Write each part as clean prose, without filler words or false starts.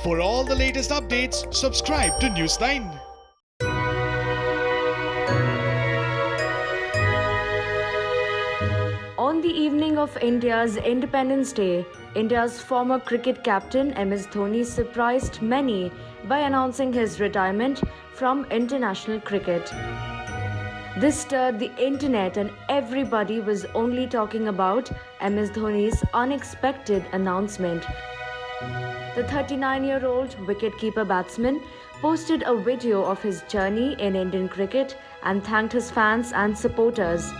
For all the latest updates, subscribe to News9. On the evening of India's Independence Day, India's former cricket captain MS Dhoni surprised many by announcing his retirement from international cricket. This stirred the internet and everybody was only talking about MS Dhoni's unexpected announcement. The 39-year-old wicketkeeper batsman posted a video of his journey in Indian cricket and thanked his fans and supporters.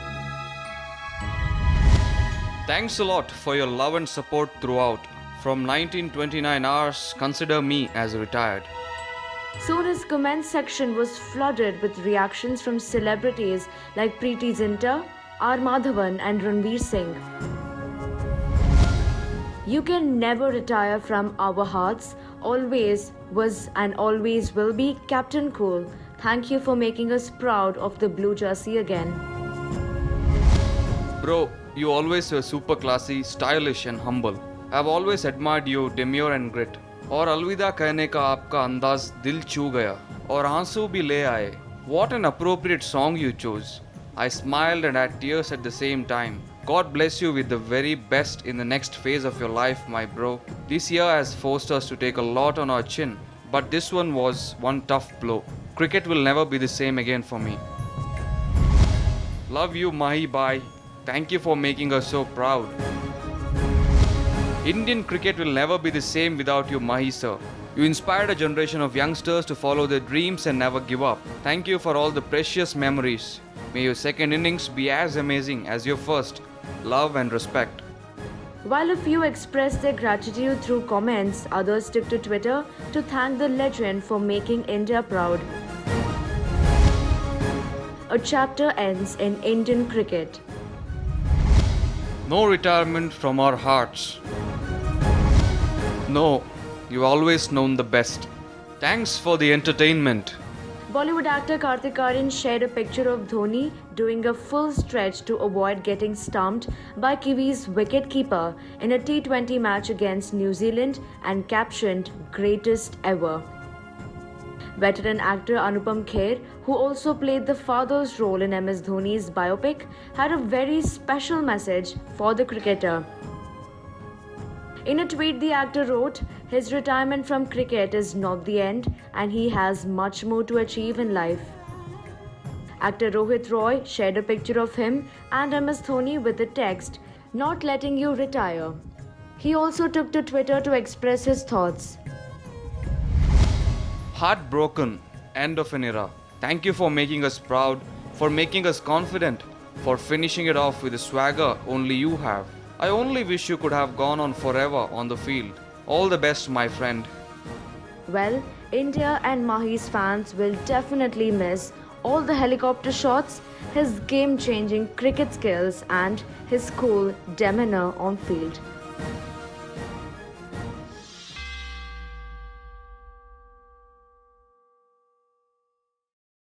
Thanks a lot for your love and support throughout. From 1929 hours, consider me as retired. Soon his comment section was flooded with reactions from celebrities like Preeti Zinta, R. Madhavan and Ranveer Singh. You can never retire from our hearts. Always was and always will be Captain Cool. Thank you for making us proud of the blue jersey again. Bro, you always were super classy, stylish and humble. I've always admired you demure and grit. और अलविदा कहने का आपका अंदाज दिल छू गया और आंसू भी ले आए. What an appropriate song you chose. I smiled and had tears at the same time. God bless you with the very best in the next phase of your life, my bro. This year has forced us to take a lot on our chin, but this one was one tough blow. Cricket will never be the same again for me. Love you, Mahi bhai. Thank you for making us so proud. Indian cricket will never be the same without you, Mahi sir. You inspired a generation of youngsters to follow their dreams and never give up. Thank you for all the precious memories. May your second innings be as amazing as your first. Love and respect. While a few expressed their gratitude through comments, others took to Twitter to thank the legend for making India proud. A chapter ends in Indian cricket. No retirement from our hearts. No, you've always known the best. Thanks for the entertainment. Bollywood actor Kartik Aaryan shared a picture of Dhoni doing a full stretch to avoid getting stumped by Kiwis wicketkeeper in a T20 match against New Zealand and captioned "Greatest ever." Veteran actor Anupam Kher, who also played the father's role in MS Dhoni's biopic, had a very special message for the cricketer. In a tweet, the actor wrote, his retirement from cricket is not the end and he has much more to achieve in life. Actor Rohit Roy shared a picture of him and MS Dhoni with the text, "Not letting you retire." He also took to Twitter to express his thoughts. Heartbroken, end of an era. Thank you for making us proud, for making us confident, for finishing it off with the swagger only you have. I only wish you could have gone on forever on the field. All the best, my friend. Well, India and Mahi's fans will definitely miss all the helicopter shots, his game-changing cricket skills and his cool demeanor on field.